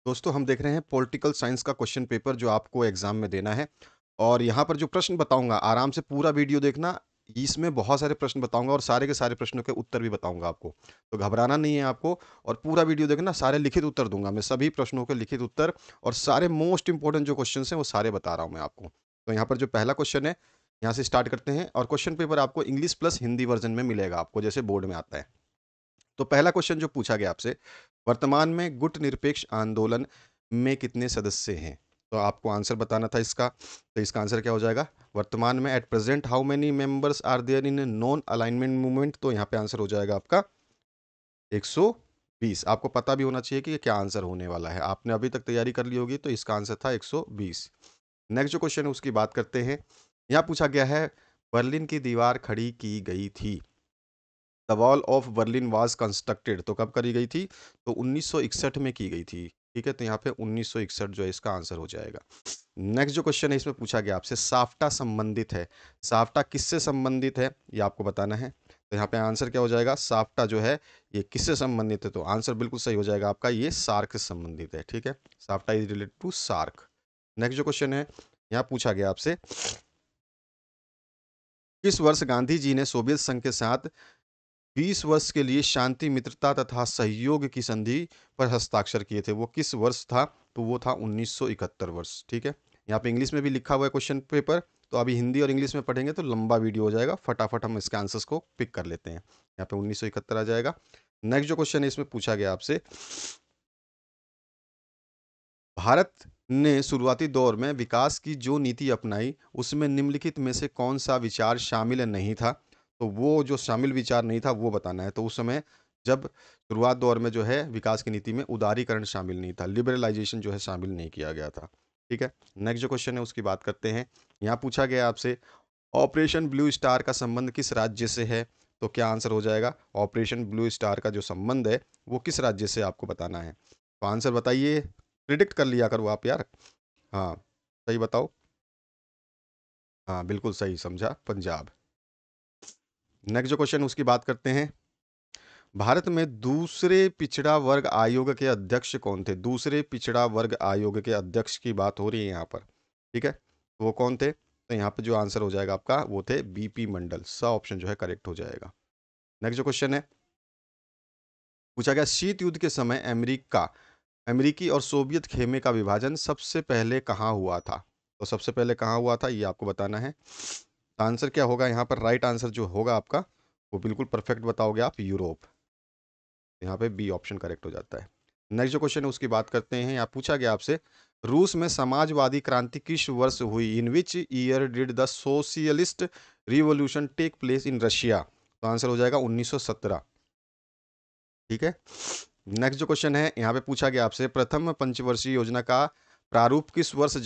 दोस्तों हम देख रहे हैं पॉलिटिकल साइंस का क्वेश्चन पेपर जो आपको एग्जाम में देना है। और यहाँ पर जो प्रश्न बताऊंगा आराम से पूरा वीडियो देखना। इसमें बहुत सारे प्रश्न बताऊंगा और सारे के सारे प्रश्नों के उत्तर भी बताऊंगा आपको। तो घबराना नहीं है आपको। और पूरा वीडियो देखना, सारे लिखित उत्तर दूंगा मैं, सभी प्रश्नों के लिखित उत्तर। और सारे मोस्ट इंपॉर्टेंट जो क्वेश्चन हैं वो सारे बता रहा हूँ मैं आपको। तो यहाँ पर जो पहला क्वेश्चन है, यहाँ से स्टार्ट करते हैं। और क्वेश्चन पेपर आपको इंग्लिश प्लस हिंदी वर्जन में मिलेगा आपको, जैसे बोर्ड में आता है। तो पहला क्वेश्चन जो पूछा गया आपसे, वर्तमान में गुट निरपेक्ष आंदोलन में कितने सदस्य हैं? तो आपको आंसर बताना था इसका। तो इसका आंसर क्या हो जाएगा? वर्तमान में at present how many members are there in non alignment movement? तो यहाँ पे आंसर हो जाएगा आपका 120। आपको पता भी होना चाहिए कि ये क्या आंसर होने वाला है। आपने अभी तक तैयारी कर ली होगी, तो इसका आंसर था 120। नेक्स्ट जो क्वेश्चन है उसकी बात करते हैं। यहाँ पूछा गया है, बर्लिन की दीवार खड़ी की गई थी। The wall of Berlin was constructed, तो कब करी गई थी? तो 1961 में की गई थी। ठीक है, तो यहाँ पे 1961 जो है इसका आंसर हो जाएगा। नेक्स्ट जो क्वेश्चन है इसमें पूछा गया आपसे, साफ्टा संबंधित है। साफ्टा किससे संबंधित है ये आपको बताना है। तो यहाँ पे आंसर क्या हो जाएगा? साफ्टा जो है ये किससे संबंधित है? तो आंसर बिल्कुल सही हो जाएगा आपका, ये सार्क से संबंधित है। ठीक है, SAFTA is related to SAARC. Next जो क्वेश्चन है, यहाँ पूछा गया आपसे, किस वर्ष गांधी जी ने सोवियत संघ के साथ 20 वर्ष के लिए शांति, मित्रता तथा सहयोग की संधि पर हस्ताक्षर किए थे? वो किस वर्ष था? तो वो था 1971 वर्ष। ठीक है, यहाँ पे इंग्लिश में भी लिखा हुआ है क्वेश्चन पेपर। तो अभी हिंदी और इंग्लिश में पढ़ेंगे तो लंबा वीडियो हो जाएगा, फटाफट हम इसके आंसर्स को पिक कर लेते हैं। यहाँ पे 1971 आ जाएगा। नेक्स्ट जो क्वेश्चन है इसमें पूछा गया आपसे, भारत ने शुरुआती दौर में विकास की जो नीति अपनाई उसमें निम्नलिखित में से कौन सा विचार शामिल नहीं था? तो वो जो शामिल विचार नहीं था वो बताना है। तो उस समय जब शुरुआत दौर में जो है विकास की नीति में उदारीकरण शामिल नहीं था, लिबरलाइजेशन जो है शामिल नहीं किया गया था। ठीक है, नेक्स्ट जो क्वेश्चन है उसकी बात करते हैं। यहाँ पूछा गया आपसे, ऑपरेशन ब्लू स्टार का संबंध किस राज्य से है? तो क्या आंसर हो जाएगा? ऑपरेशन ब्लू स्टार का जो संबंध है वो किस राज्य से आपको बताना है। तो आंसर बताइए, प्रिडिक्ट कर लिया करो आप यार। हाँ, सही बताओ। हाँ बिल्कुल सही समझा, पंजाब। नेक्स्ट जो क्वेश्चन उसकी बात करते हैं, भारत में दूसरे पिछड़ा वर्ग आयोग के अध्यक्ष कौन थे? दूसरे पिछड़ा वर्ग आयोग के अध्यक्ष की बात हो रही है यहाँ पर। ठीक है, तो वो कौन थे? तो यहाँ पर जो आंसर हो जाएगा आपका वो थे बीपी मंडल। सा ऑप्शन जो है करेक्ट हो जाएगा। नेक्स्ट जो क्वेश्चन है पूछा गया, शीत युद्ध के समय अमेरिकी और सोवियत खेमे का विभाजन सबसे पहले कहाँ हुआ था? तो सबसे पहले कहाँ हुआ था ये आपको बताना है। तो आंसर क्या होगा यहाँ पर? राइट आंसर जो होगा आपका वो बिल्कुल परफेक्ट बताओगे आप, यूरोप। यहाँ पे बी ऑप्शन करेक्ट हो जाता है। नेक्स्ट जो क्वेश्चन है उसकी बात करते हैं। यहाँ पूछा गया आपसे, रूस में समाजवादी क्रांति किस वर्ष हुई? In which year did the socialist revolution take place in Russia? तो आंसर हो जाएगा 1917। ठीक है, नेक्स्ट जो क्वेश्चन है यहाँ पे पूछा गया आपसे, प्रथम पंचवर्षीय योजना का प्रारूप किस वर्ष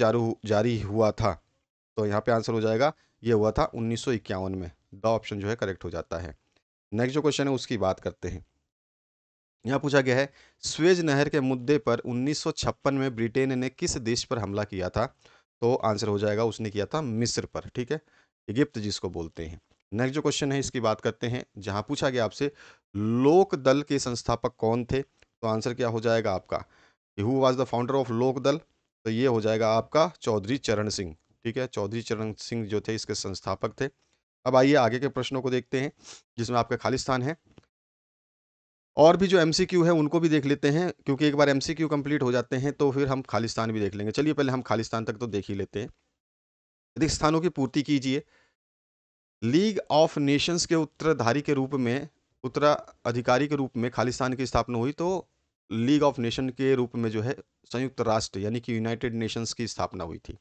जारी हुआ था? तो यहाँ पे आंसर हो जाएगा, ये हुआ था 1951 में। द ऑप्शन जो है करेक्ट हो जाता है। नेक्स्ट जो क्वेश्चन है उसकी बात करते हैं। यहाँ पूछा गया है, स्वेज नहर के मुद्दे पर 1956 में ब्रिटेन ने किस देश पर हमला किया था? तो आंसर हो जाएगा उसने किया था मिस्र पर। ठीक है, इजिप्त जिसको बोलते हैं। नेक्स्ट जो क्वेश्चन है इसकी बात करते हैं, जहाँ पूछा गया आपसे, लोक दल के संस्थापक कौन थे? तो आंसर क्या हो जाएगा आपका? Who was the founder of लोक दल? तो ये हो जाएगा आपका चौधरी चरण सिंह। ठीक है, चौधरी चरण सिंह जो थे इसके संस्थापक थे। अब आइए आगे के प्रश्नों को देखते हैं, जिसमें आपका खालिस्तान है। और भी जो एमसीक्यू है उनको भी देख लेते हैं, क्योंकि एक बार एमसीक्यू कंप्लीट हो जाते हैं तो फिर हम खालिस्तान भी देख लेंगे। चलिए पहले हम खालिस्तान तक तो देख ही लेते हैं। अधिक स्थानों की पूर्ति कीजिए। लीग ऑफ नेशंस के उत्तराधारी के रूप में, उत्तराधिकारी के रूप में खालिस्तान की स्थापना हुई, तो लीग ऑफ नेशन के रूप में जो है संयुक्त राष्ट्र यानी कि यूनाइटेड नेशंस की स्थापना हुई थी।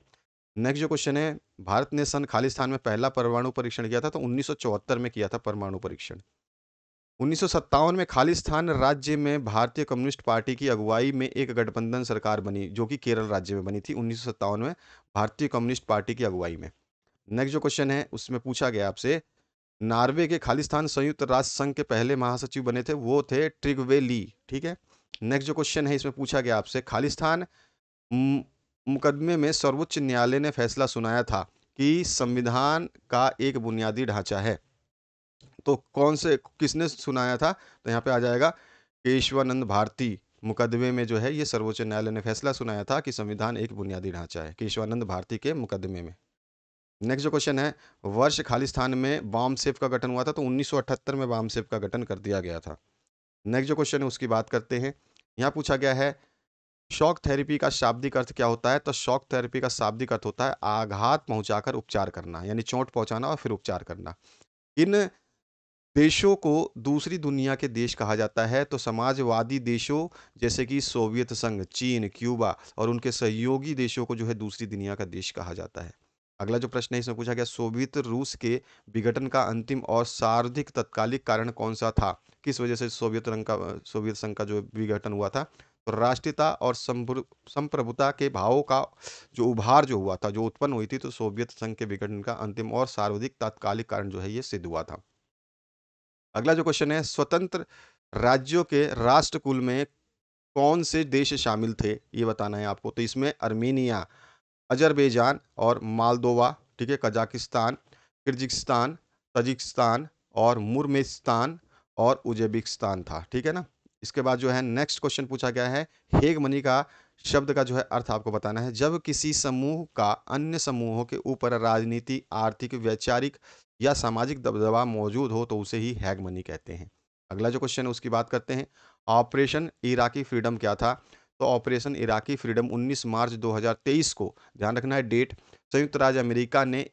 नेक्स्ट जो क्वेश्चन है, भारत ने सन खालिस्तान में पहला परमाणु परीक्षण किया था? तो 1974 में किया था परमाणु परीक्षण। 1957 में खालिस्तान राज्य में भारतीय कम्युनिस्ट पार्टी की अगुवाई में एक गठबंधन सरकार बनी, जो कि केरल राज्य में बनी थी 1957 में, भारतीय कम्युनिस्ट पार्टी की अगुवाई में। नेक्स्ट जो क्वेश्चन है उसमें पूछा गया आपसे, नॉर्वे के खालिस्तान संयुक्त राष्ट्र संघ के पहले महासचिव बने थे, वो थे ट्रिगवे ली। ठीक है, नेक्स्ट जो क्वेश्चन है इसमें पूछा गया आपसे, खालिस्तान मु- मुकदमे में सर्वोच्च न्यायालय ने फैसला सुनाया था कि संविधान का एक बुनियादी ढांचा है। तो कौन से किसने सुनाया था? तो यहाँ पे आ जाएगा केशवानंद भारती। मुकदमे में जो है ये सर्वोच्च न्यायालय ने फैसला सुनाया था कि संविधान एक बुनियादी ढांचा है, केशवानंद भारती के मुकदमे में। नेक्स्ट जो क्वेश्चन है, वर्ष खालिस्तान में बामसेफ का गठन हुआ था, तो 1978 में बामसेफ का गठन कर दिया गया था। नेक्स्ट जो क्वेश्चन है उसकी बात करते हैं। यहाँ पूछा गया है शॉक थेरेपी का शाब्दिक अर्थ क्या होता है, तो शॉक थेरेपी का शाब्दिक अर्थ होता है आघात पहुंचाकर उपचार करना, यानी चोट पहुंचाना और फिर उपचार करना। इन देशों को दूसरी दुनिया के देश कहा जाता है, तो समाजवादी देशों जैसे कि सोवियत संघ, चीन, क्यूबा और उनके सहयोगी देशों को जो है दूसरी दुनिया का देश कहा जाता है। अगला जो प्रश्न है इसमें पूछा गया सोवियत रूस के विघटन का अंतिम और सर्वाधिक तत्कालिक कारण कौन सा था? किस वजह से सोवियत संघ का जो विघटन हुआ था? तो राष्ट्रीयता और संप्रभुता के भावों का जो उभार जो हुआ था, जो उत्पन्न हुई थी, तो सोवियत संघ के विघटन का अंतिम और सर्वाधिक तात्कालिक कारण जो है ये सिद्ध हुआ था। अगला जो क्वेश्चन है स्वतंत्र राज्यों के राष्ट्रकुल में कौन से देश शामिल थे, ये बताना है आपको। तो इसमें अर्मेनिया, अजरबैजान और मालदोवा, ठीक है, कजाकिस्तान, किर्गिस्तान, तजिकिस्तान और मुर्मेस्तान और उज्बेकिस्तान था, ठीक है ना। इसके बाद जो है नेक्स्ट क्वेश्चन पूछा गया है हेग मनी का शब्द का जो है अर्थ आपको बताना है। जब किसी समूह का अन्य समूहों के ऊपर राजनीति, आर्थिक, वैचारिक या सामाजिक दबदबा मौजूद हो तो उसे ही हैग मनी कहते हैं। अगला जो क्वेश्चन है उसकी बात करते हैं। ऑपरेशन इराकी फ्रीडम क्या था? तो ऑपरेशन इराकी फ्रीडम 19 मार्च 2023 को, ध्यान रखना है डेट, संयुक्त राज्य अमेरिका ने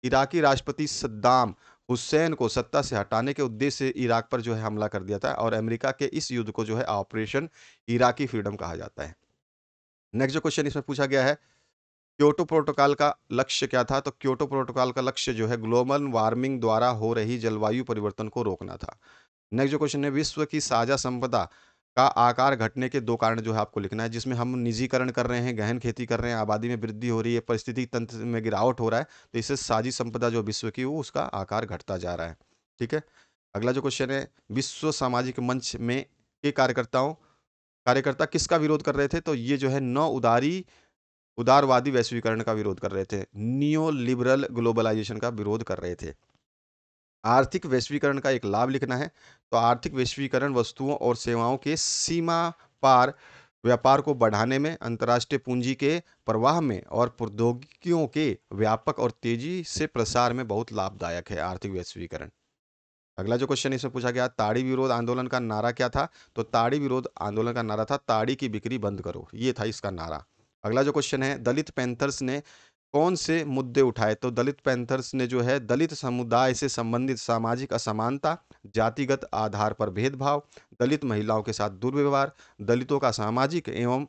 इराकी राष्ट्रपति सद्दाम हुसैन को सत्ता से हटाने के उद्देश्य से इराक पर जो है हमला कर दिया था, और अमेरिका के इस युद्ध को जो है ऑपरेशन इराकी फ्रीडम कहा जाता है। नेक्स्ट जो क्वेश्चन इसमें पूछा गया है क्योटो प्रोटोकॉल का लक्ष्य क्या था? तो क्योटो प्रोटोकॉल का लक्ष्य जो है ग्लोबल वार्मिंग द्वारा हो रही जलवायु परिवर्तन को रोकना था। नेक्स्ट जो क्वेश्चन है विश्व की साझा संपदा का आकार घटने के दो कारण जो है आपको लिखना है, जिसमें हम निजीकरण कर रहे हैं, गहन खेती कर रहे हैं, आबादी में वृद्धि हो रही है, परिस्थितिक तंत्र में गिरावट हो रहा है, तो इससे साझी संपदा जो विश्व की वो उसका आकार घटता जा रहा है, ठीक है। अगला जो क्वेश्चन है विश्व सामाजिक मंच में के कार्यकर्ता किसका विरोध कर रहे थे? तो ये जो है नौ उदारवादी वैश्वीकरण का विरोध कर रहे थे, नियो लिबरल ग्लोबलाइजेशन का विरोध कर रहे थे। आर्थिक वैश्वीकरण का एक लाभ लिखना है। तो आर्थिक वैश्वीकरण वस्तुओं और सेवाओं के सीमा पार व्यापार को बढ़ाने में, अंतर्राष्ट्रीय पूंजी के प्रवाह में और प्रौद्योगिकियों के व्यापक और तेजी से प्रसार में बहुत लाभदायक है आर्थिक वैश्वीकरण। अगला जो क्वेश्चन इसमें पूछा गया ताड़ी विरोध आंदोलन का नारा क्या था? तो ताड़ी विरोध आंदोलन का नारा था ताड़ी की बिक्री बंद करो, ये था इसका नारा। अगला जो क्वेश्चन है दलित पैंथर्स ने कौन से मुद्दे उठाए? तो दलित पैंथर्स ने जो है दलित समुदाय से संबंधित सामाजिक असमानता, जातिगत आधार पर भेदभाव, दलित महिलाओं के साथ दुर्व्यवहार, दलितों का सामाजिक एवं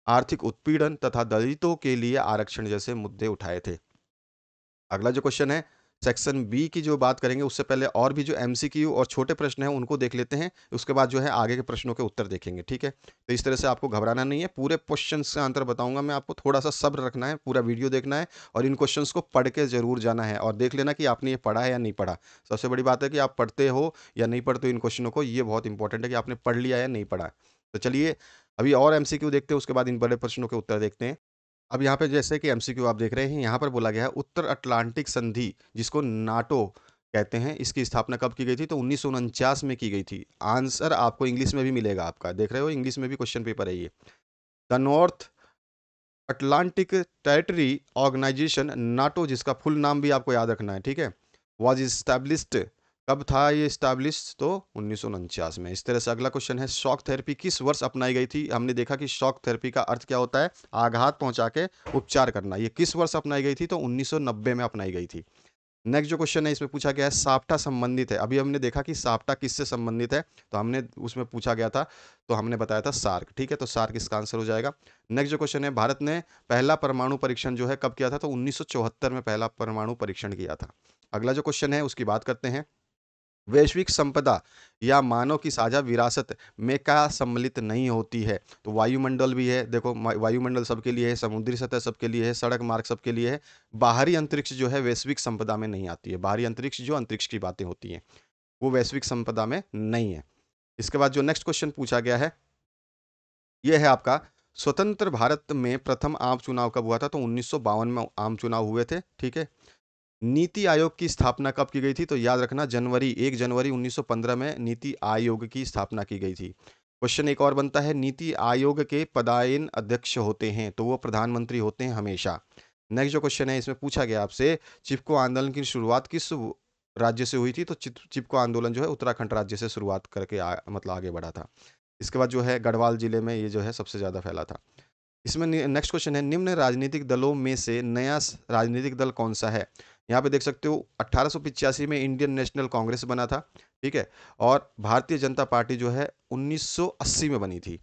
आर्थिक उत्पीड़न तथा दलितों के लिए आरक्षण जैसे मुद्दे उठाए थे। अगला जो क्वेश्चन है सेक्शन बी की जो बात करेंगे उससे पहले और भी जो एमसीक्यू और छोटे प्रश्न हैं उनको देख लेते हैं, उसके बाद जो है आगे के प्रश्नों के उत्तर देखेंगे, ठीक है। तो इस तरह से आपको घबराना नहीं है, पूरे क्वेश्चन का आंसर बताऊंगा मैं आपको, थोड़ा सा सब्र रखना है, पूरा वीडियो देखना है और इन क्वेश्चन को पढ़ के जरूर जाना है और देख लेना कि आपने ये पढ़ा है या नहीं पढ़ा। सबसे बड़ी बात है कि आप पढ़ते हो या नहीं पढ़ते हो इन क्वेश्चनों को, ये बहुत इंपॉर्टेंट है कि आपने पढ़ लिया या नहीं पढ़ा। तो चलिए अभी और एमसीक्यू देखते हैं, उसके बाद इन बड़े प्रश्नों के उत्तर देखते हैं। अब यहाँ पे जैसे कि एमसीक्यू आप देख रहे हैं, यहाँ पर बोला गया है उत्तर अटलांटिक संधि जिसको नाटो कहते हैं, इसकी स्थापना कब की गई थी? तो 1949 में की गई थी। आंसर आपको इंग्लिश में भी मिलेगा, आपका देख रहे हो इंग्लिश में भी क्वेश्चन पेपर है ये। The North Atlantic territory organization NATO, जिसका फुल नाम भी आपको याद रखना है, ठीक है, वॉज इस्टेब्लिश्ड, कब था ये इस्टेब्लिश? तो 1949 में। इस तरह से अगला क्वेश्चन है शॉक थेरेपी किस वर्ष अपनाई गई थी? हमने देखा कि शॉक थेरेपी का अर्थ क्या होता है, आघात पहुंचा के उपचार करना। ये किस वर्ष अपनाई गई थी? तो 1990 में अपनाई गई थी। नेक्स्ट जो क्वेश्चन है इसमें पूछा गया है साप्टा संबंधित है, अभी हमने देखा कि साप्टा किससे संबंधित है, तो हमने उसमें पूछा गया था, तो हमने बताया था सार्क, ठीक है, तो सार्क इसका आंसर हो जाएगा। नेक्स्ट जो क्वेश्चन है भारत ने पहला परमाणु परीक्षण जो है कब किया था? तो 1974 में पहला परमाणु परीक्षण किया था। अगला जो क्वेश्चन है उसकी बात करते हैं वैश्विक संपदा या मानव की साझा विरासत में क्या सम्मिलित नहीं होती है? तो वायुमंडल भी है, देखो वायुमंडल सबके लिए है, समुद्री सतह सबके लिए है, सड़क मार्ग सबके लिए है। बाहरी अंतरिक्ष जो है वैश्विक संपदा में नहीं आती है, बाहरी अंतरिक्ष जो अंतरिक्ष की बातें होती हैं वो वैश्विक संपदा में नहीं है। इसके बाद जो नेक्स्ट क्वेश्चन पूछा गया है ये है आपका स्वतंत्र भारत में प्रथम आम चुनाव कब हुआ था? तो 1952 में आम चुनाव हुए थे, ठीक है। नीति आयोग की स्थापना कब की गई थी? तो याद रखना 1 जनवरी 1915 में नीति आयोग की स्थापना की गई थी। क्वेश्चन एक और बनता है, नीति आयोग के पदायन अध्यक्ष होते हैं, तो वो प्रधानमंत्री होते हैं हमेशा। नेक्स्ट जो क्वेश्चन है इसमें पूछा गया आपसे, चिपको आंदोलन की शुरुआत किस राज्य से हुई थी? तो चिपको आंदोलन जो है उत्तराखंड राज्य से शुरुआत करके मतलब आगे बढ़ा था। इसके बाद जो है गढ़वाल जिले में ये जो है सबसे ज़्यादा फैला था। इसमें नेक्स्ट क्वेश्चन है, निम्न राजनीतिक दलों में से नया राजनीतिक दल कौन सा है? यहाँ पे देख सकते हो 1885 में इंडियन नेशनल कांग्रेस बना था, ठीक है, और भारतीय जनता पार्टी जो है 1980 में बनी थी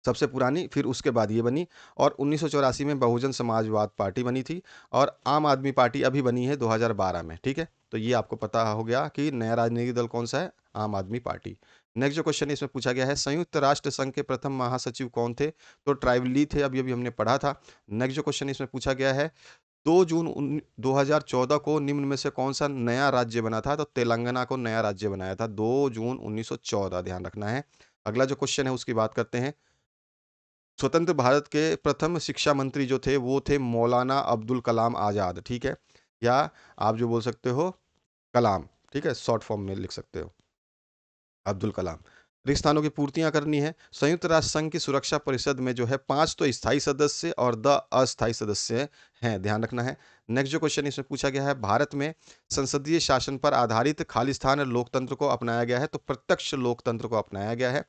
सबसे पुरानी, फिर उसके बाद ये बनी, और 1984 में बहुजन समाजवाद पार्टी बनी थी, और आम आदमी पार्टी अभी बनी है 2012 में, ठीक है। तो ये आपको पता हो गया कि नया राजनीतिक दल कौन सा है, आम आदमी पार्टी। नेक्स्ट जो क्वेश्चन इसमें पूछा गया है, संयुक्त राष्ट्र संघ के प्रथम महासचिव कौन थे? तो ट्राइब ली थे, अभी अभी हमने पढ़ा था। नेक्स्ट जो क्वेश्चन इसमें पूछा गया है, 2014 को निम्न में से कौन सा नया राज्य बना था? तो तेलंगाना को नया राज्य बनाया था 2 जून 1914, ध्यान रखना है। अगला जो क्वेश्चन है उसकी बात करते हैं। स्वतंत्र भारत के प्रथम शिक्षा मंत्री जो थे वो थे मौलाना अब्दुल कलाम आज़ाद, ठीक है, या आप जो बोल सकते हो कलाम, ठीक है, शॉर्ट फॉर्म में लिख सकते हो अब्दुल कलाम। रिक्त स्थानों की पूर्तियां करनी है। संयुक्त राष्ट्र संघ की सुरक्षा परिषद में जो है 5 तो स्थायी सदस्य और 10 अस्थायी सदस्य हैं, ध्यान रखना है। नेक्स्ट जो क्वेश्चन इसमें पूछा गया है, भारत में संसदीय शासन पर आधारित खालिस्तान लोकतंत्र को अपनाया गया है? तो प्रत्यक्ष लोकतंत्र को अपनाया गया है।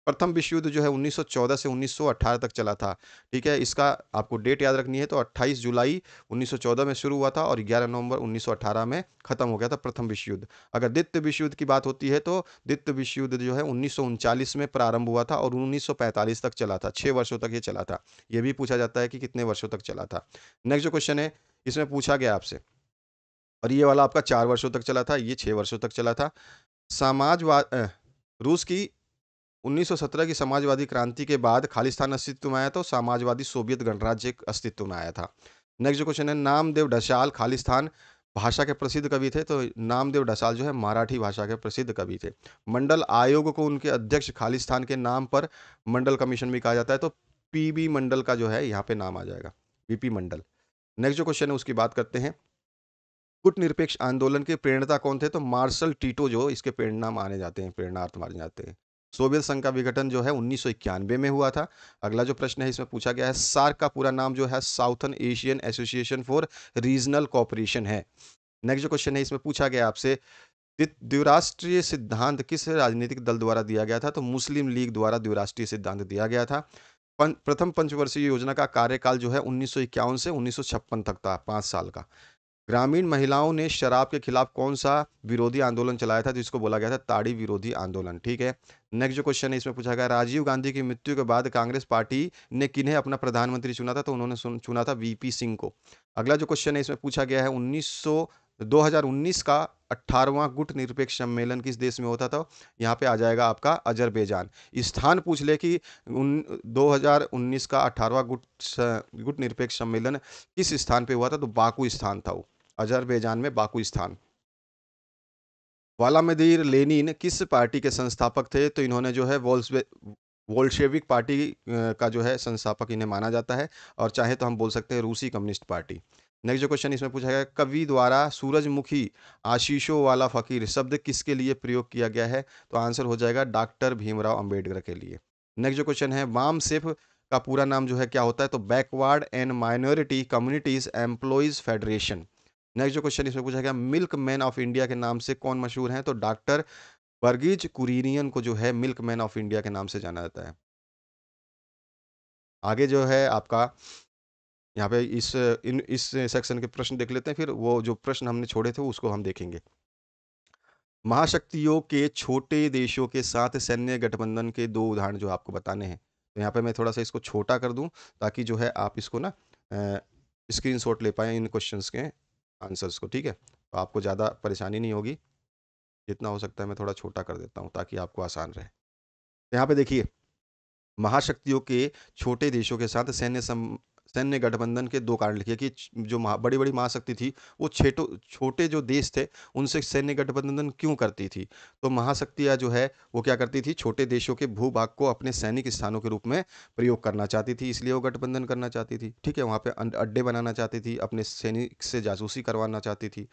प्रथम विश्व युद्ध जो है 1914 से 1918 तक चला था, ठीक है, इसका आपको डेट याद रखनी है। तो 28 जुलाई 1914 में शुरू हुआ था और 11 नवंबर 1918 में खत्म हो गया था प्रथम विश्व युद्ध। अगर द्वितीय विश्व युद्ध की बात होती है तो द्वितीय विश्व युद्ध जो है 1939 में प्रारंभ हुआ था और 1945 तक चला था, 6 वर्षों तक ये चला था। ये भी पूछा जाता है कि कितने वर्षों तक चला था। नेक्स्ट जो क्वेश्चन है इसमें पूछा गया आपसे, और ये वाला आपका 4 वर्षों तक चला था, ये 6 वर्षों तक चला था। समाजवाद रूस की 1917 की समाजवादी क्रांति के बाद खालिस्तान अस्तित्व में आया, तो समाजवादी सोवियत गणराज्य एक अस्तित्व में आया था। नेक्स्ट जो क्वेश्चन है, नामदेव ढसाल खालिस्तान भाषा के प्रसिद्ध कवि थे? तो नामदेव ढसाल जो है मराठी भाषा के प्रसिद्ध कवि थे। मंडल आयोग को उनके अध्यक्ष खालिस्तान के नाम पर मंडल कमीशन भी कहा जाता है, तो पीबी मंडल का जो है यहाँ पे नाम आ जाएगा, बीपी मंडल। नेक्स्ट जो क्वेश्चन है उसकी बात करते हैं, गुटनिरपेक्ष आंदोलन के प्रेरणता कौन थे? तो मार्शल टीटो जो इसके प्रेरणा माने जाते हैं, प्रेरणार्थ माने जाते हैं। सोवियत संघ का विघटन जो है 1991 में हुआ था। अगला जो प्रश्न है इसमें पूछा गया है, सार्क का पूरा नाम जो है southern Asian association for regional cooperation है। नेक्स्ट जो क्वेश्चन है इसमें पूछा गया आपसे, द्विराष्ट्रीय सिद्धांत किस राजनीतिक दल द्वारा दिया गया था? तो मुस्लिम लीग द्वारा द्विराष्ट्रीय सिद्धांत दिया गया था। प्रथम पंचवर्षीय योजना का कार्यकाल जो है 1951 से 1956 तक था, 5 साल का। ग्रामीण महिलाओं ने शराब के खिलाफ कौन सा विरोधी आंदोलन चलाया था? जिसको बोला गया था ताड़ी विरोधी आंदोलन, ठीक है। नेक्स्ट जो क्वेश्चन है इसमें पूछा गया, राजीव गांधी की मृत्यु के बाद कांग्रेस पार्टी ने किन्हें अपना प्रधानमंत्री चुना था? तो उन्होंने चुना था वीपी सिंह को। अगला जो क्वेश्चन है इसमें पूछा गया है, 2019 का 18वां गुट निरपेक्ष सम्मेलन किस देश में होता था? यहाँ पे आ जाएगा आपका अजरबैजान। स्थान पूछ ले कि 2019 का 18वां गुट निरपेक्ष सम्मेलन किस स्थान पे हुआ था? तो बाकू स्थान था वो, अजरबैजान में बाकू स्थान। व्लादिमीर लेनिन किस पार्टी के संस्थापक थे? तो इन्होंने जो है वोल्शेविक पार्टी का जो है संस्थापक इन्हें माना जाता है, और चाहे तो हम बोल सकते हैं रूसी कम्युनिस्ट पार्टी। नेक्स्ट जो क्वेश्चन इसमें पूछा गया, कवि द्वारा सूरजमुखी आशीषों वाला फकीर शब्द किसके लिए प्रयोग किया गया है? तो आंसर हो जाएगा डॉक्टर भीमराव अंबेडकर के लिए। नेक्स्ट जो क्वेश्चन है, वाम सेफ का पूरा नाम जो है क्या होता है? तो backward and minority communities employees federation. Next जो क्वेश्चन इसमें पूछा गया, मिल्क मैन ऑफ इंडिया के नाम से कौन मशहूर है? तो डॉक्टर वर्गीज कुरियन को जो है मिल्क मैन ऑफ इंडिया के नाम से जाना जाता है। आगे जो है आपका यहाँ पे इस सेक्शन के प्रश्न देख लेते हैं, फिर वो जो प्रश्न हमने छोड़े थे उसको हम देखेंगे। महाशक्तियों के छोटे देशों के साथ सैन्य गठबंधन के 2 उदाहरण जो आपको बताने हैं। तो यहाँ पे मैं थोड़ा सा इसको छोटा कर दूं ताकि जो है आप इसको ना स्क्रीनशॉट ले पाएँ इन क्वेश्चंस के आंसर्स को, ठीक है? तो आपको ज़्यादा परेशानी नहीं होगी। जितना हो सकता है मैं थोड़ा छोटा कर देता हूँ ताकि आपको आसान रहे। तो यहाँ पे देखिए, महाशक्तियों के छोटे देशों के साथ सैन्य गठबंधन के 2 कारण लिखिए कि जो बड़ी-बड़ी महाशक्ति थी, वो छोटे जो देश थे, उनसे सैन्य गठबंधन क्यों करती थी? तो महाशक्तियाँ जो है, वो क्या करती थी? छोटे देशों के भूभाग को अपने सैनिक स्थानों के रूप में प्रयोग करना चाहती थी, इसलिए वो गठबंधन करना चाहती थी, ठीक है? वहाँ पे अड्डे बनाना चाहती थी, अपने सैनिक से जासूसी करवाना चाहती थी।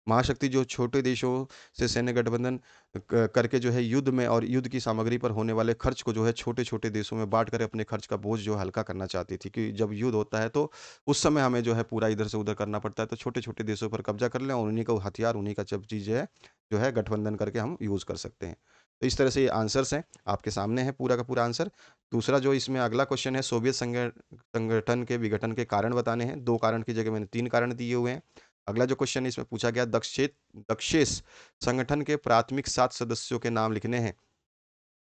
महाशक्ति जो छोटे देशों से सैन्य गठबंधन करके जो है युद्ध में और युद्ध की सामग्री पर होने वाले खर्च को जो है छोटे-छोटे देशों में बाँट कर अपने खर्च का बोझ जो है हल्का करना चाहती थी कि जब युद्ध होता है तो उस समय हमें जो है पूरा इधर से उधर करना पड़ता है, तो छोटे-छोटे देशों पर कब्ज़ा कर लें और उन्हीं को हथियार, उन्हीं का सब चीज़ जो है गठबंधन करके हम यूज़ कर सकते हैं। तो इस तरह से ये आंसर्स हैं, आपके सामने है पूरा का पूरा आंसर। दूसरा जो इसमें अगला क्वेश्चन है, सोवियत संगठन के विघटन के कारण बताने हैं। 2 कारण की जगह मैंने 3 कारण दिए हुए हैं। अगला जो क्वेश्चन है इसमें पूछा गया, दक्षेस संगठन के प्राथमिक 7 सदस्यों के नाम लिखने हैं।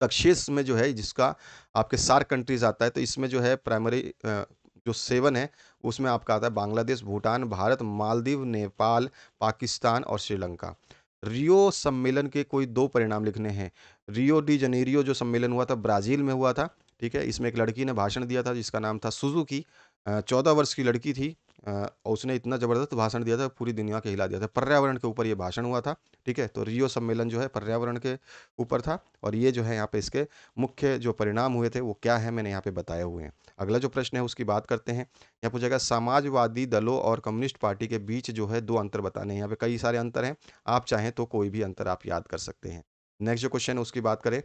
दक्षेस में जो है जिसका आपके सार्क कंट्रीज़ आता है, तो इसमें जो है प्राइमरी जो 7 है उसमें आपका आता है बांग्लादेश, भूटान, भारत, मालदीव, नेपाल, पाकिस्तान और श्रीलंका। रियो सम्मेलन के कोई 2 परिणाम लिखने हैं। रियो डी जनेरियो जो सम्मेलन हुआ था ब्राज़ील में हुआ था, ठीक है? इसमें एक लड़की ने भाषण दिया था जिसका नाम था सुज़ुकी। 14 वर्ष की लड़की थी, और उसने इतना ज़बरदस्त भाषण दिया था पूरी दुनिया को हिला दिया था। पर्यावरण के ऊपर ये भाषण हुआ था, ठीक है? तो रियो सम्मेलन जो है पर्यावरण के ऊपर था और ये जो है यहाँ पे इसके मुख्य जो परिणाम हुए थे वो क्या है मैंने यहाँ पे बताए हुए हैं। अगला जो प्रश्न है उसकी बात करते हैं। यहाँ पूछा गया समाजवादी दलों और कम्युनिस्ट पार्टी के बीच जो है 2 अंतर बताने हैं। यहाँ पे कई सारे अंतर हैं, आप चाहें तो कोई भी अंतर आप याद कर सकते हैं। नेक्स्ट जो क्वेश्चन है उसकी बात करें,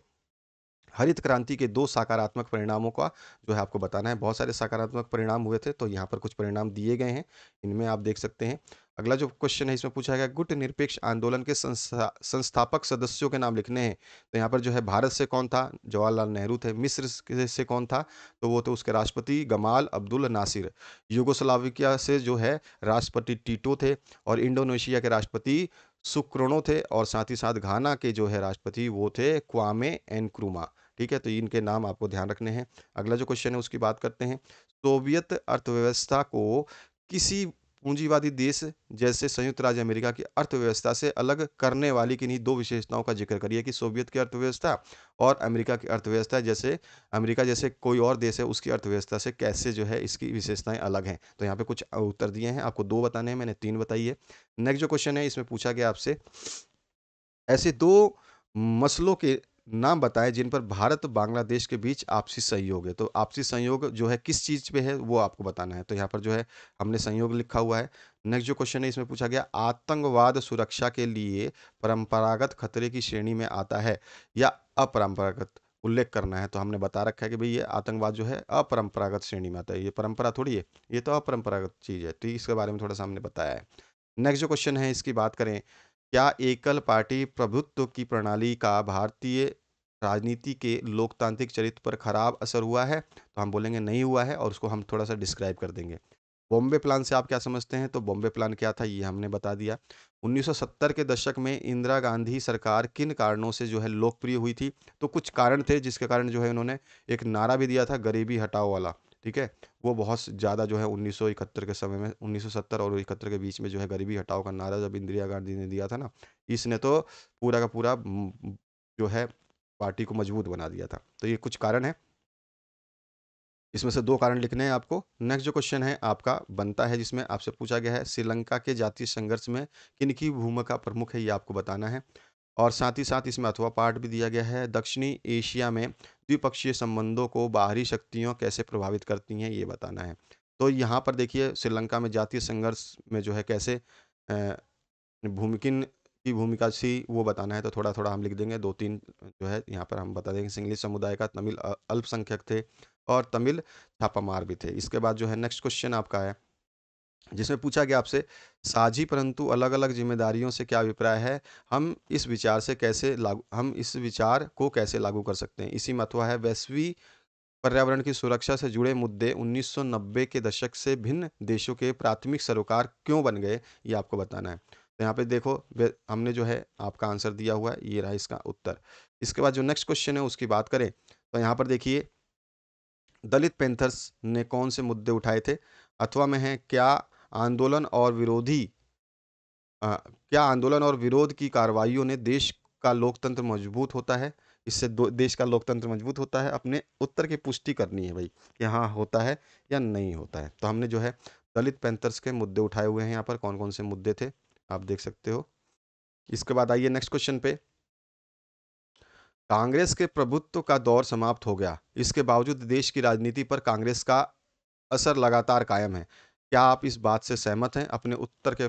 हरित क्रांति के 2 सकारात्मक परिणामों का जो है आपको बताना है। बहुत सारे सकारात्मक परिणाम हुए थे, तो यहाँ पर कुछ परिणाम दिए गए हैं, इनमें आप देख सकते हैं। अगला जो क्वेश्चन है इसमें पूछा गया गुट निरपेक्ष आंदोलन के संस्थापक सदस्यों के नाम लिखने हैं। तो यहाँ पर जो है भारत से कौन था? जवाहरलाल नेहरू थे। मिस्र से कौन था? तो वो थे उसके राष्ट्रपति गमाल अब्दुल नासिर। यूगोस्लाविया से जो है राष्ट्रपति टीटो थे और इंडोनेशिया के राष्ट्रपति सुकर्नो थे और साथ ही साथ घाना के जो है राष्ट्रपति वो थे क्वामे नक्रुमा। ठीक है, तो इनके नाम आपको ध्यान रखने हैं। अगला जो क्वेश्चन है उसकी बात करते हैं। सोवियत अर्थव्यवस्था को किसी पूंजीवादी देश जैसे संयुक्त राज्य अमेरिका की अर्थव्यवस्था से अलग करने वाली किन्हीं 2 विशेषताओं का ज़िक्र करिए कि सोवियत की अर्थव्यवस्था और अमेरिका की अर्थव्यवस्था जैसे अमेरिका जैसे कोई और देश है उसकी अर्थव्यवस्था से कैसे जो है इसकी विशेषताएँ अलग हैं। तो यहाँ पे कुछ उत्तर दिए हैं, आपको 2 बताने हैं, मैंने 3 बताई है। नेक्स्ट जो क्वेश्चन है इसमें पूछा गया आपसे ऐसे 2 मसलों के नाम बताएँ जिन पर भारत बांग्लादेश के बीच आपसी सहयोग है। तो आपसी सहयोग जो है किस चीज़ पे है वो आपको बताना है। तो यहाँ पर जो है हमने संयोग लिखा हुआ है। नेक्स्ट जो क्वेश्चन है इसमें पूछा गया आतंकवाद सुरक्षा के लिए परंपरागत खतरे की श्रेणी में आता है या अपरंपरागत? उल्लेख करना है। तो हमने बता रखा है कि भई ये आतंकवाद जो है अपरंपरागत श्रेणी में आता है। ये परंपरा थोड़ी है, ये तो अपरंपरागत चीज़ है। तो इसके बारे में थोड़ा-सा हमने बताया है। नेक्स्ट जो क्वेश्चन है इसकी बात करें, क्या एकल पार्टी प्रभुत्व की प्रणाली का भारतीय राजनीति के लोकतांत्रिक चरित्र पर खराब असर हुआ है? तो हम बोलेंगे नहीं हुआ है और उसको हम थोड़ा-सा डिस्क्राइब कर देंगे। बॉम्बे प्लान से आप क्या समझते हैं? तो बॉम्बे प्लान क्या था ये हमने बता दिया। 1970 के दशक में इंदिरा गांधी सरकार किन कारणों से जो है लोकप्रिय हुई थी? तो कुछ कारण थे जिसके कारण जो है उन्होंने एक नारा भी दिया था गरीबी हटाओ वाला, ठीक है? वो बहुत ज़्यादा जो है 1971 के समय में 1970 और 71 के बीच में जो है गरीबी हटाओ का नारा जब इंदिरा गांधी ने दिया था ना, इसने तो पूरा का पूरा जो है पार्टी को मजबूत बना दिया था। तो ये कुछ कारण हैं। इसमें से 2 कारण लिखने हैं आपको। नेक्स्ट जो क्वेश्चन है आपका बनता है जिसमें आपसे पूछा गया है श्रीलंका के जातीय संघर्ष में किनकी भूमिका प्रमुख है ये आपको बताना है। और साथ ही साथ इसमें अथवा पाठ भी दिया गया है दक्षिणी एशिया में द्विपक्षीय संबंधों को बाहरी शक्तियाँ कैसे प्रभावित करती हैं ये बताना है। तो यहाँ पर देखिए श्रीलंका में जातीय संघर्ष में जो है कैसे अ, भूमिकिन की भूमिका थी वो बताना है, तो थोड़ा-थोड़ा हम लिख देंगे 2-3 जो है यहाँ पर हम बता देंगे सिंहली समुदाय का तमिल अल्पसंख्यक थे और तमिल छापामार भी थे। इसके बाद जो है नेक्स्ट क्वेश्चन आपका है, जिसमें पूछा गया आपसे साझी परंतु अलग-अलग ज़िम्मेदारियों से क्या अभिप्राय है? हम इस विचार को कैसे लागू कर सकते हैं? इसी में अथवा है वैश्विक पर्यावरण की सुरक्षा से जुड़े मुद्दे 1990 के दशक से भिन्न देशों के प्राथमिक सरोकार क्यों बन गए? ये आपको बताना है। तो यहाँ पे देखो हमने जो है आपका आंसर दिया हुआ है, ये रहा इसका उत्तर। इसके बाद जो नेक्स्ट क्वेश्चन है उसकी बात करें, तो यहाँ पर देखिए दलित पैंथर्स ने कौन से मुद्दे उठाए थे? अथवा में है आंदोलन और विरोधी क्या आंदोलन और विरोध की कार्रवाइयों ने देश का लोकतंत्र मजबूत होता है? इससे दो देश का लोकतंत्र मजबूत होता है? अपने उत्तर की पुष्टि करनी है भई, कि हाँ होता है या नहीं होता है। तो हमने जो है दलित पैंथर्स के मुद्दे उठाए हुए हैं यहाँ पर, कौन-कौन से मुद्दे थे, आप देख सकते हो। इसके बाद आइए नेक्स्ट क्वेश्चन पे। कांग्रेस के प्रभुत्व का दौर समाप्त हो गया। इसके बावजूद देश की राजनीति पर कांग्रेस का असर लगातार कायम है। क्या आप इस बात से सहमत हैं? अपने उत्तर के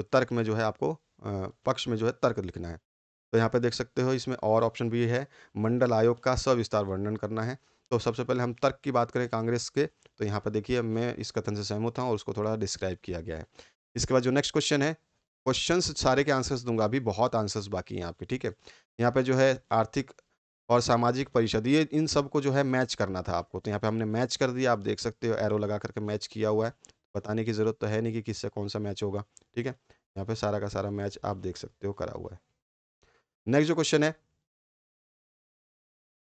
तर्क में जो है आपको पक्ष में जो है तर्क लिखना है। तो यहाँ पे देख सकते हो इसमें और ऑप्शन भी है, मंडल आयोग का सविस्तार वर्णन करना है। तो सबसे पहले हम तर्क की बात करें कांग्रेस के, तो यहाँ पे देखिए मैं इस कथन से सहमत हूँ और उसको थोड़ा डिस्क्राइब किया गया है। इसके बाद जो नेक्स्ट क्वेश्चन है, क्वेश्चंस सारे के आंसर्स दूंगा, अभी बहुत आंसर्स बाकी हैं आपके, ठीक है। यहाँ पे जो है आर्थिक और सामाजिक परिषद, ये इन सबको जो है मैच करना था आपको, तो यहाँ पे हमने मैच कर दिया, आप देख सकते हो एरो लगा करके मैच किया हुआ है। बताने की ज़रूरत तो है नहीं कि किससे कौन सा मैच होगा, ठीक है। यहाँ पे सारा का सारा मैच आप देख सकते हो करा हुआ है। नेक्स्ट जो क्वेश्चन है,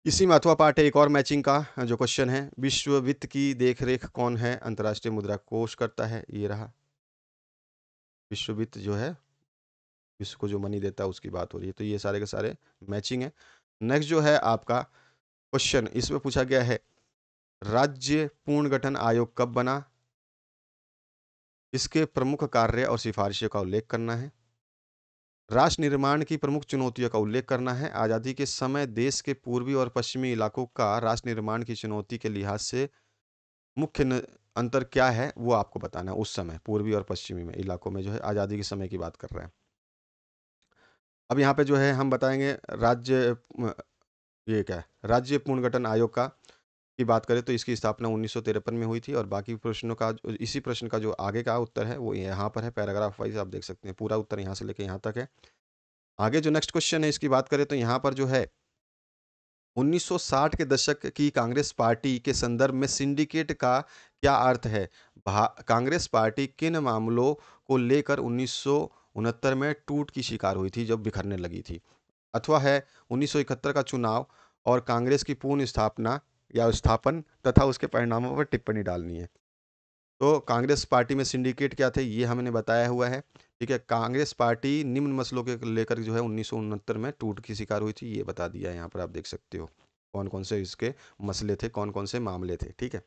इसी में अथवा पार्ट है एक और मैचिंग का जो क्वेश्चन है, विश्व वित्त की देखरेख कौन है? अंतर्राष्ट्रीय मुद्रा कोष करता है, ये रहा। विश्व वित्त जो है, विश्व को जो मनी देता है उसकी बात हो रही है, तो ये सारे के सारे मैचिंग है। नेक्स्ट जो है आपका क्वेश्चन, इसमें पूछा गया है राज्य पुनर्गठन आयोग कब बना? इसके प्रमुख कार्य और सिफारिशों का उल्लेख करना है। राष्ट्र निर्माण की प्रमुख चुनौतियों का उल्लेख करना है। आज़ादी के समय देश के पूर्वी और पश्चिमी इलाकों का राष्ट्र निर्माण की चुनौती के लिहाज से मुख्य अंतर क्या है वो आपको बताना है। उस समय पूर्वी और पश्चिमी में इलाकों में जो है आज़ादी के समय की बात कर रहे हैं। अब यहाँ पे जो है हम बताएंगे ये क्या है, राज्य पुनर्गठन आयोग का की बात करें तो इसकी स्थापना 1953 में हुई थी और बाकी प्रश्नों का इसी प्रश्न का जो आगे का उत्तर है वो यहाँ पर है, पैराग्राफ वाइज आप देख सकते हैं, पूरा उत्तर यहाँ से लेके यहाँ तक है। आगे जो नेक्स्ट क्वेश्चन है इसकी बात करें तो यहाँ पर जो है 1960 के दशक की कांग्रेस पार्टी के संदर्भ में सिंडिकेट का क्या अर्थ है? कांग्रेस पार्टी किन मामलों को लेकर 1969 में टूट की शिकार हुई थी, जब बिखरने लगी थी? अथवा है 1971 का चुनाव और कांग्रेस की पूर्ण स्थापना या स्थापन तथा उसके परिणामों पर टिप्पणी डालनी है। तो कांग्रेस पार्टी में सिंडिकेट क्या थे ये हमने बताया हुआ है, ठीक है। कांग्रेस पार्टी निम्न मसलों के लेकर जो है 1969 में टूट की शिकार हुई थी, ये बता दिया है यहाँ पर, आप देख सकते हो कौन कौन से इसके मसले थे, कौन कौन से मामले थे, ठीक है।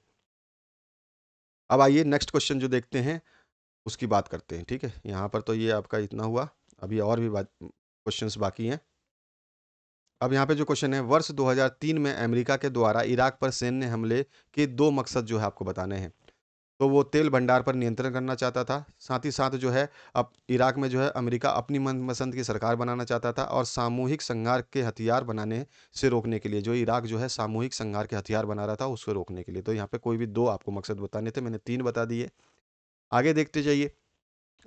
अब आइए नेक्स्ट क्वेश्चन जो देखते हैं उसकी बात करते हैं, ठीक है। यहाँ पर तो ये आपका इतना हुआ, अभी और भी क्वेश्चंस बाकी हैं। अब यहाँ पे जो क्वेश्चन है, वर्ष 2003 में अमेरिका के द्वारा इराक पर सैन्य हमले के दो मकसद जो है आपको बताने हैं। तो वो तेल भंडार पर नियंत्रण करना चाहता था, साथ ही साथ जो है अब इराक में जो है अमेरिका अपनी मनपसंद की सरकार बनाना चाहता था और सामूहिक संहार के हथियार बनाने से रोकने के लिए, जो इराक जो है सामूहिक संहार के हथियार बना रहा था उसको रोकने के लिए। तो यहाँ पे कोई भी दो आपको मकसद बताने थे, मैंने तीन बता दिए। आगे देखते जाइए,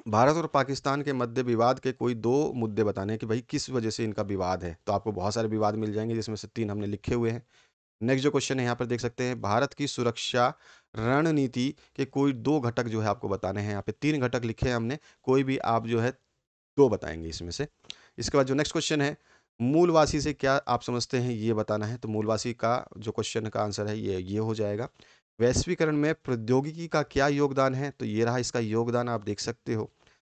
भारत और पाकिस्तान के मध्य विवाद के कोई दो मुद्दे बताने हैं कि भाई किस वजह से इनका विवाद है, तो आपको बहुत सारे विवाद मिल जाएंगे जिसमें से तीन हमने लिखे हुए हैं। नेक्स्ट जो क्वेश्चन है यहाँ पर देख सकते हैं, भारत की सुरक्षा रणनीति के कोई दो घटक जो है आपको बताने हैं। यहाँ पे तीन घटक लिखे हैं हमने, कोई भी आप जो है दो बताएंगे इसमें से। इसके बाद जो नेक्स्ट क्वेश्चन है, मूलवासी से क्या आप समझते हैं ये बताना है। तो मूलवासी का जो क्वेश्चन का आंसर है ये हो जाएगा। वैश्वीकरण में प्रौद्योगिकी का क्या योगदान है? तो ये रहा इसका योगदान, आप देख सकते हो।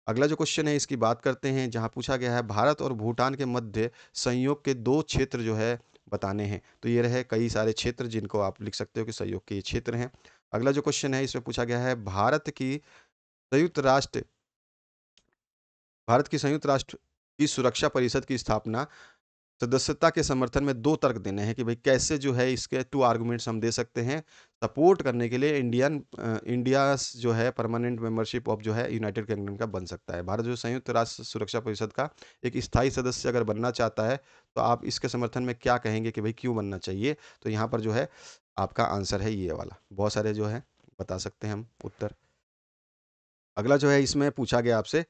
अगला जो क्वेश्चन है इसकी बात करते हैं, जहां पूछा गया है भारत और भूटान के मध्य संयोग के दो क्षेत्र जो है बताने हैं। तो ये रहे कई सारे क्षेत्र जिनको आप लिख सकते हो कि सहयोग के ये क्षेत्र हैं। अगला जो क्वेश्चन है इसमें पूछा गया है संयुक्त राष्ट्र भारत की संयुक्त राष्ट्र की सुरक्षा परिषद की स्थापना सदस्यता के समर्थन में दो तर्क देने हैं कि भाई कैसे जो है इसके टू आर्गुमेंट्स हम दे सकते हैं सपोर्ट करने के लिए इंडिया जो है परमानेंट मेंबरशिप ऑफ जो है यूनाइटेड किंगडम का बन सकता है। भारत जो संयुक्त राष्ट्र सुरक्षा परिषद का एक स्थायी सदस्य अगर बनना चाहता है तो आप इसके समर्थन में क्या कहेंगे कि भाई क्यों बनना चाहिए? तो यहाँ पर जो है आपका आंसर है ये वाला, बहुत सारे जो है बता सकते हैं हम उत्तर। अगला जो है इसमें पूछा गया आपसे,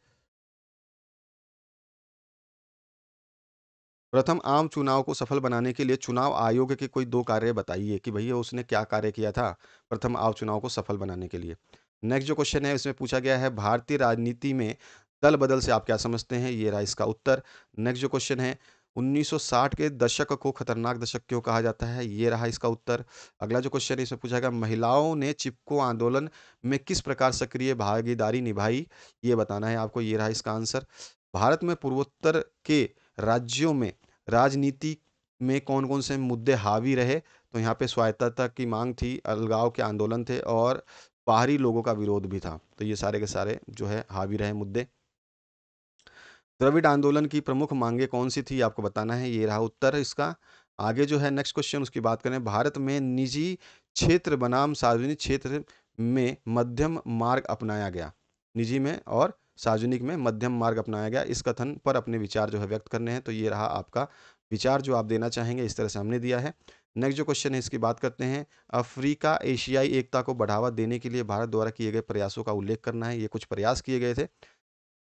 प्रथम आम चुनाव को सफल बनाने के लिए चुनाव आयोग के कोई दो कार्य बताइए कि भैया उसने क्या कार्य किया था प्रथम आम चुनाव को सफल बनाने के लिए। नेक्स्ट जो क्वेश्चन है इसमें पूछा गया है भारतीय राजनीति में दल बदल से आप क्या समझते हैं, ये रहा इसका उत्तर। नेक्स्ट जो क्वेश्चन है 1960 के दशक को खतरनाक दशक क्यों कहा जाता है, ये रहा इसका उत्तर। अगला जो क्वेश्चन है इसमें पूछा गया महिलाओं ने चिपको आंदोलन में किस प्रकार सक्रिय भागीदारी निभाई, ये बताना है आपको, ये रहा इसका आंसर। भारत में पूर्वोत्तर के राज्यों में राजनीति में कौन-कौन से मुद्दे हावी रहे? तो यहाँ पे स्वायत्तता की माँग थी, अलगाव के आंदोलन थे और बाहरी लोगों का विरोध भी था। तो ये सारे के सारे जो है हावी रहे मुद्दे। द्रविड़ आंदोलन की प्रमुख मांगे कौन-सी थी आपको बताना है, ये रहा उत्तर इसका। आगे जो है नेक्स्ट क्वेश्चन उसकी बात करें, भारत में निजी क्षेत्र बनाम सार्वजनिक क्षेत्र में मध्यम मार्ग अपनाया गया। निजी में और सार्वजनिक में मध्यम मार्ग अपनाया गया। इस कथन पर अपने विचार जो है व्यक्त करने हैं। तो ये रहा आपका विचार जो आप देना चाहेंगे, इस तरह से हमने दिया है। नेक्स्ट जो क्वेश्चन है इसकी बात करते हैं। अफ्रीका एशियाई एकता को बढ़ावा देने के लिए भारत द्वारा किए गए प्रयासों का उल्लेख करना है। ये कुछ प्रयास किए गए थे।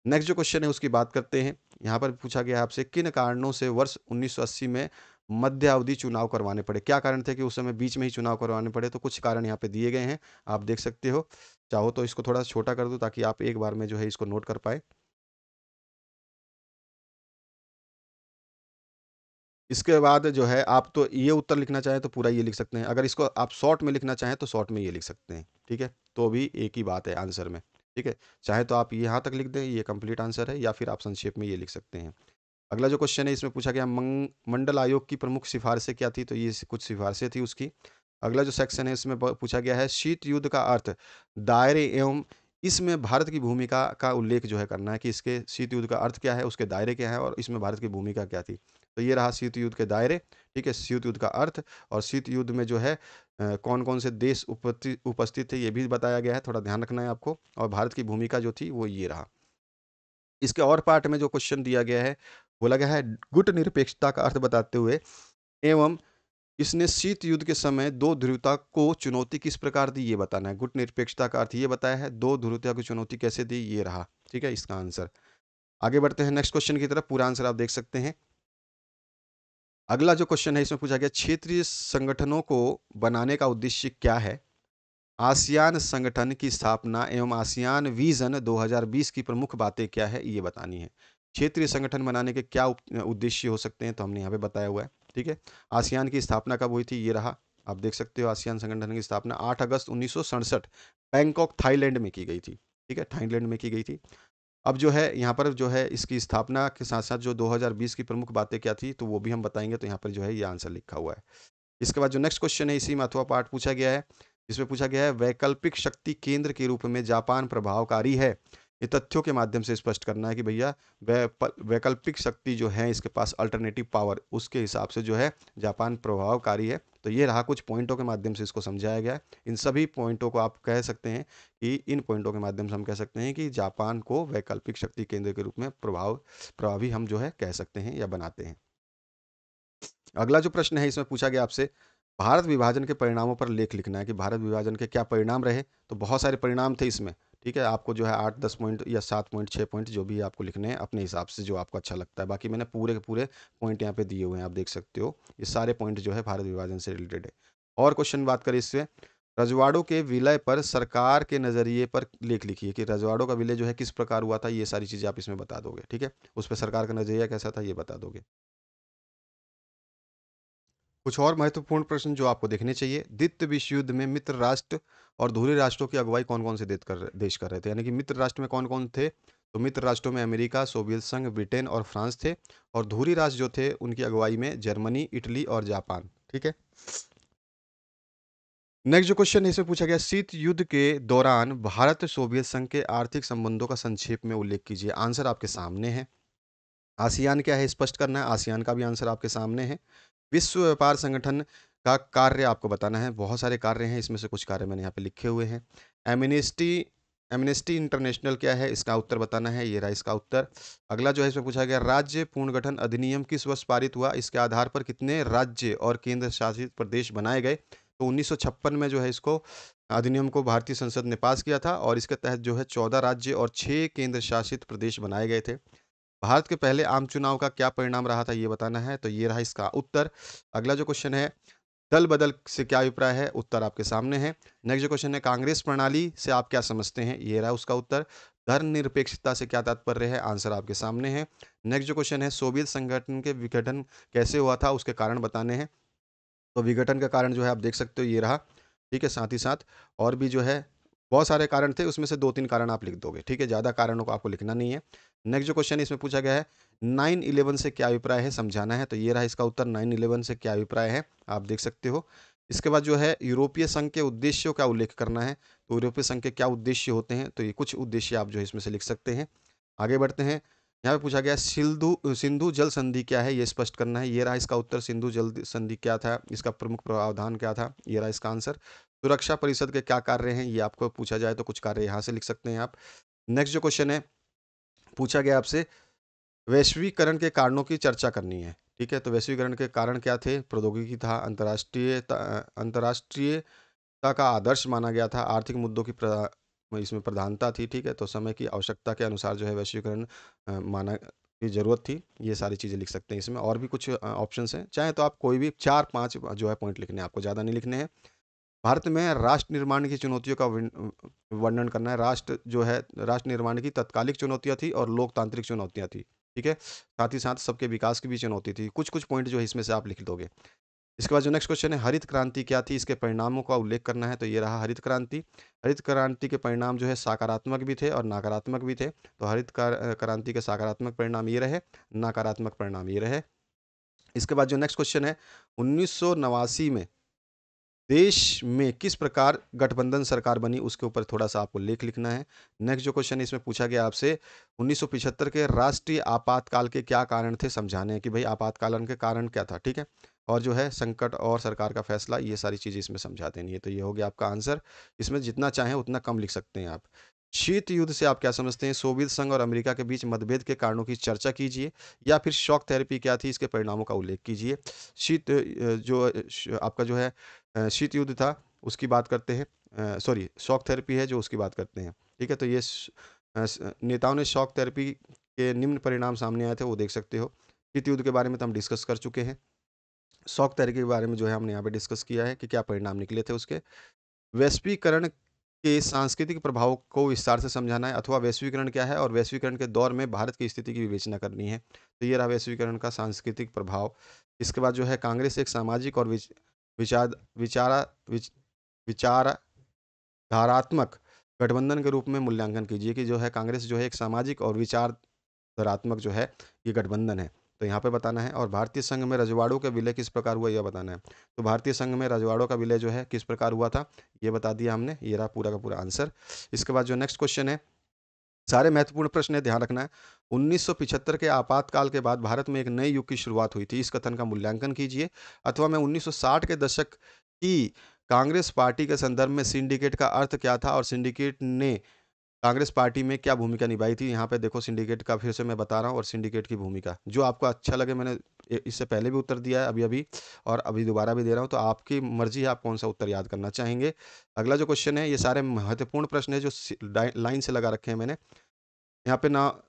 नेक्स्ट जो क्वेश्चन है उसकी बात करते हैं। यहाँ पर पूछा गया है आपसे, किन कारणों से वर्ष 1980 में मध्य अवधि चुनाव करवाने पड़े। क्या कारण थे कि उस समय बीच में ही चुनाव करवाने पड़े? तो कुछ कारण यहाँ पे दिए गए हैं, आप देख सकते हो। चाहो तो इसको थोड़ा छोटा कर दूं ताकि आप एक बार में जो है इसको नोट कर पाए। इसके बाद जो है आप तो ये उत्तर लिखना चाहें तो पूरा ये लिख सकते हैं। अगर इसको आप शॉर्ट में लिखना चाहें तो शॉर्ट में ये लिख सकते हैं, ठीक है? तो भी एक ही बात है आंसर में, ठीक है? चाहे तो आप यहाँ तक लिख दें, ये कंप्लीट आंसर है, या फिर आप संक्षेप में ये लिख सकते हैं। अगला जो क्वेश्चन है इसमें पूछा गया, मंडल आयोग की प्रमुख सिफारिशें क्या थी? तो ये कुछ सिफारिशें थी उसकी। अगला जो सेक्शन है इसमें पूछा गया है, शीत युद्ध का अर्थ, दायरे एवं इसमें भारत की भूमिका का उल्लेख जो है करना है कि इसके शीत युद्ध का अर्थ क्या है, उसके दायरे क्या है और इसमें भारत की भूमिका क्या थी। तो ये रहा शीत युद्ध के दायरे, ठीक है, शीत युद्ध का अर्थ, और शीत युद्ध में जो है कौन कौन से देश उपस्थित थे ये भी बताया गया है, थोड़ा ध्यान रखना है आपको। और भारत की भूमिका जो थी वो ये रहा। इसके और पार्ट में जो क्वेश्चन दिया गया है, बोला गया है गुट निरपेक्षता का अर्थ बताते हुए एवं इसने शीत युद्ध के समय दो ध्रुवता को चुनौती किस प्रकार दी, ये बताना है। गुट निरपेक्षता का अर्थ ये बताया है, दो ध्रुवता को चुनौती कैसे दी, ये रहा, ठीक है, इसका आंसर। आगे बढ़ते हैं नेक्स्ट क्वेश्चन की तरफ, पूरा आंसर आप देख सकते हैं। अगला जो क्वेश्चन है इसमें पूछा गया, क्षेत्रीय संगठनों को बनाने का उद्देश्य क्या है? आसियान संगठन की स्थापना एवं आसियान विजन 2020 की प्रमुख बातें क्या है, ये बतानी है। क्षेत्रीय संगठन बनाने के क्या उद्देश्य हो सकते हैं? तो हमने यहाँ पे बताया हुआ है, ठीक है। आसियान की स्थापना कब हुई थी, ये रहा, आप देख सकते हो। आसियान संगठन की स्थापना 8 अगस्त 1967 बैंकॉक थाईलैंड में की गई थी, ठीक है, थाईलैंड में की गई थी। अब जो है यहाँ पर जो है इसकी स्थापना के साथ साथ जो 2020 की प्रमुख बातें क्या थी, तो वो भी हम बताएंगे। तो यहाँ पर जो है ये आंसर लिखा हुआ है। इसके बाद जो नेक्स्ट क्वेश्चन है इसी में अथवा पार्ट पूछा गया है। इसमें पूछा गया है, वैकल्पिक शक्ति केंद्र के रूप में जापान प्रभावकारी है। ये तथ्यों के माध्यम से स्पष्ट करना है कि भैया वैकल्पिक शक्ति जो है इसके पास अल्टरनेटिव पावर, उसके हिसाब से जो है जापान प्रभावकारी है। तो ये रहा, कुछ पॉइंटों के माध्यम से इसको समझाया गया है। इन सभी पॉइंटों को आप कह सकते हैं कि इन पॉइंटों के माध्यम से हम कह सकते हैं कि जापान को वैकल्पिक शक्ति केंद्र के रूप में प्रभावी हम जो है कह सकते हैं या बनाते हैं। अगला जो प्रश्न है इसमें पूछा गया आपसे, भारत विभाजन के परिणामों पर लेख लिखना है कि भारत विभाजन के क्या परिणाम रहे। तो बहुत सारे परिणाम थे इसमें, ठीक है। आपको जो है 8-10 पॉइंट या 7 पॉइंट 6 पॉइंट जो भी आपको लिखने हैं अपने हिसाब से, जो आपको अच्छा लगता है। बाकी मैंने पूरे के पूरे पॉइंट यहाँ पे दिए हुए हैं, आप देख सकते हो। ये सारे पॉइंट जो है भारत विभाजन से रिलेटेड है। और क्वेश्चन बात करें इससे, रजवाड़ों के विलय पर सरकार के नज़रिए पर लेख लिखिए कि रजवाड़ों का विलय जो है किस प्रकार हुआ था। ये सारी चीज़ें आप इसमें बता दोगे, ठीक है। उस पर सरकार का नज़रिया कैसा था ये बता दोगे। कुछ और महत्वपूर्ण प्रश्न जो आपको देखने चाहिए, द्वितीय विश्व युद्ध में मित्र राष्ट्र और धुरी राष्ट्रों की अगुवाई कौन कौन से देश कर रहे थे, यानी कि मित्र राष्ट्र में कौन कौन थे? तो मित्र राष्ट्रों में अमेरिका, सोवियत संघ, ब्रिटेन और फ्रांस थे। और धुरी राष्ट्र जो थे उनकी अगुवाई में जर्मनी, इटली और जापान, ठीक है। नेक्स्ट जो क्वेश्चन है इसमें पूछा गया, शीत युद्ध के दौरान भारत सोवियत संघ के आर्थिक संबंधों का संक्षेप में उल्लेख कीजिए। आंसर आपके सामने है। आसियान क्या है स्पष्ट करना है, आसियान का भी आंसर आपके सामने है। विश्व व्यापार संगठन का कार्य आपको बताना है। बहुत सारे कार्य हैं, इसमें से कुछ कार्य मैंने यहाँ पे लिखे हुए हैं। एमनेस्टी एमनेस्टी इंटरनेशनल क्या है, इसका उत्तर बताना है। ये रहा इसका उत्तर। अगला जो है इसमें पूछा गया, राज्य पुनर्गठन अधिनियम किस वर्ष पारित हुआ? इसके आधार पर कितने राज्य और केंद्र शासित प्रदेश बनाए गए? तो 1956 में जो है इसको अधिनियम को भारतीय संसद ने पास किया था, और इसके तहत जो है 14 राज्य और 6 केंद्र शासित प्रदेश बनाए गए थे। भारत के पहले आम चुनाव का क्या परिणाम रहा था, ये बताना है। तो ये रहा इसका उत्तर। अगला जो क्वेश्चन है, दल बदल से क्या अभिप्राय है? उत्तर आपके सामने है। नेक्स्ट जो क्वेश्चन है, कांग्रेस प्रणाली से आप क्या समझते हैं? ये रहा उसका उत्तर। धर्मनिरपेक्षता से क्या तात्पर्य है? आंसर आपके सामने है। नेक्स्ट जो क्वेश्चन है, सोवियत संगठन के विघटन कैसे हुआ था, उसके कारण बताने हैं। तो विघटन का कारण जो है आप देख सकते हो, ये रहा, ठीक है। साथ ही साथ और भी जो है बहुत सारे कारण थे, उसमें से 2-3 कारण आप लिख दोगे, ठीक है। ज़्यादा कारणों को आपको लिखना नहीं है। नेक्स्ट जो क्वेश्चन है इसमें पूछा गया है, 9/11 से क्या अभिप्राय है, समझाना है। तो ये रहा इसका उत्तर, 9/11 से क्या अभिप्राय है, आप देख सकते हो। इसके बाद जो है यूरोपीय संघ के उद्देश्यों का उल्लेख करना है। तो यूरोपीय संघ के क्या उद्देश्य होते हैं? तो ये कुछ उद्देश्य आप जो है इसमें से लिख सकते हैं। आगे बढ़ते हैं। यहाँ पे पूछा गया सिंधु सिंधु जल संधि क्या है, ये स्पष्ट करना है। ये रहा इसका उत्तर, सिंधु जल संधि क्या था, इसका प्रमुख प्रावधान क्या था, ये रहा इसका आंसर। सुरक्षा परिषद के क्या कार्य हैं, ये आपको पूछा जाए तो कुछ कार्य यहाँ से लिख सकते हैं आप। नेक्स्ट जो क्वेश्चन है, पूछा गया आपसे वैश्वीकरण के कारणों की चर्चा करनी है। ठीक है, तो वैश्वीकरण के कारण क्या थे? प्रौद्योगिकी था, अंतर्राष्ट्रीयता का आदर्श माना गया था, आर्थिक मुद्दों की इसमें प्रधानता थी। ठीक है, तो समय की आवश्यकता के अनुसार जो है वैश्वीकरण माना की ज़रूरत थी। ये सारी चीज़ें लिख सकते हैं इसमें। और भी कुछ ऑप्शंस हैं, चाहे तो आप कोई भी 4-5 जो है पॉइंट लिखने हैं आपको, ज़्यादा नहीं लिखने हैं। भारत में राष्ट्र निर्माण की चुनौतियों का वर्णन करना है। राष्ट्र निर्माण की तत्कालिक चुनौतियाँ थी और लोकतांत्रिक चुनौतियाँ थी। ठीक है, साथ ही साथ सबके विकास की भी चुनौती थी। कुछ कुछ पॉइंट जो है इसमें से आप लिख दोगे। इसके बाद जो नेक्स्ट क्वेश्चन है, हरित क्रांति क्या थी, इसके परिणामों का उल्लेख करना है। तो ये रहा हरित क्रांति। हरित क्रांति के परिणाम जो है सकारात्मक भी थे और नकारात्मक भी थे। तो क्रांति के सकारात्मक परिणाम ये रहे, नकारात्मक परिणाम ये रहे। इसके बाद जो नेक्स्ट क्वेश्चन है, 1989 में देश में किस प्रकार गठबंधन सरकार बनी, उसके ऊपर थोड़ा-सा आपको लेख लिखना है। नेक्स्ट जो क्वेश्चन है इसमें पूछा गया आपसे 1975 के राष्ट्रीय आपातकाल के क्या कारण थे, समझाने हैं कि भई आपातकालन के कारण क्या था, ठीक है? और जो है संकट और सरकार का फैसला, ये सारी चीज़ें इसमें समझा देनी है। तो ये हो गया आपका आंसर। इसमें जितना चाहें उतना कम लिख सकते हैं आप। शीत युद्ध से आप क्या समझते हैं? सोवियत संघ और अमेरिका के बीच मतभेद के कारणों की चर्चा कीजिए, या फिर शॉक थेरेपी क्या थी, इसके परिणामों का उल्लेख कीजिए। आपका जो है शीत युद्ध था, उसकी बात करते हैं। सॉरी, शॉक थेरेपी है जो, उसकी बात करते हैं। ठीक है, तो ये नेताओं ने शॉक थेरेपी के निम्न परिणाम सामने आए थे, वो देख सकते हो। शीत युद्ध के बारे में तो हम डिस्कस कर चुके हैं। शॉक थेरेपी के बारे में जो है हमने यहाँ पे डिस्कस किया है कि क्या परिणाम निकले थे उसके। वैश्वीकरण के सांस्कृतिक प्रभाव को विस्तार से समझाना है, अथवा वैश्वीकरण क्या है और वैश्वीकरण के दौर में भारत की स्थिति की विवेचना करनी है। तो ये रहा वैश्वीकरण का सांस्कृतिक प्रभाव। इसके बाद जो है कांग्रेस एक सामाजिक और विचार विचारा विच विचारधारात्मक गठबंधन के रूप में मूल्यांकन कीजिए कि जो है कांग्रेस जो है एक सामाजिक और विचारधारात्मक जो है ये गठबंधन है। तो यहाँ पे बताना है। और भारतीय संघ में रजवाड़ों का विलय किस प्रकार हुआ, यह बताना है। तो भारतीय संघ में रजवाड़ों का विलय जो है किस प्रकार हुआ था, ये बता दिया हमने। ये रहा पूरा का पूरा आंसर। इसके बाद जो नेक्स्ट क्वेश्चन है, सारे महत्वपूर्ण प्रश्न है, ध्यान रखना है। 1975 के आपातकाल के बाद भारत में एक नए युग की शुरुआत हुई थी, इस कथन का मूल्यांकन कीजिए। अथवा मैं 1960 के दशक की कांग्रेस पार्टी के संदर्भ में सिंडिकेट का अर्थ क्या था और सिंडिकेट ने कांग्रेस पार्टी में क्या भूमिका निभाई थी। यहाँ पे देखो सिंडिकेट का फिर से मैं बता रहा हूँ, और सिंडिकेट की भूमिका जो आपको अच्छा लगे, मैंने इससे पहले भी उत्तर दिया है अभी अभी, और अभी दोबारा भी दे रहा हूँ, तो आपकी मर्जी है आप कौन सा उत्तर याद करना चाहेंगे। अगला जो क्वेश्चन है, ये सारे महत्वपूर्ण प्रश्न है जो लाइन से लगा रखे हैं मैंने यहाँ पे ना।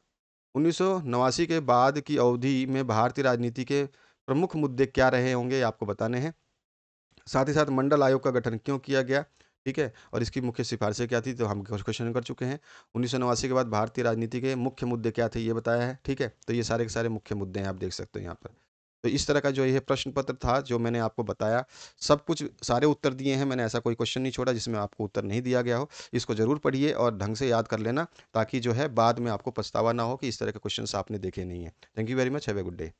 1989 के बाद की अवधि में भारतीय राजनीति के प्रमुख मुद्दे क्या रहे होंगे, ये आपको बताने हैं। साथ ही साथ मंडल आयोग का गठन क्यों किया गया, ठीक है, और इसकी मुख्य सिफारिशें क्या थी, तो हम क्वेश्चन कर चुके हैं। 1989 के बाद भारतीय राजनीति के मुख्य मुद्दे क्या थे, ये बताया है। ठीक है, तो ये सारे के सारे मुख्य मुद्दे हैं, आप देख सकते हो यहाँ पर। तो इस तरह का जो ये प्रश्न पत्र था जो मैंने आपको बताया, सब कुछ सारे उत्तर दिए हैं मैंने, ऐसा कोई क्वेश्चन नहीं छोड़ा जिसमें आपको उत्तर नहीं दिया गया हो। इसको ज़रूर पढ़िए और ढंग से याद कर लेना, ताकि जो है बाद में आपको पछतावा ना हो कि इस तरह के क्वेश्चन आपने देखे नहीं हैं। Thank you very much, have a good day.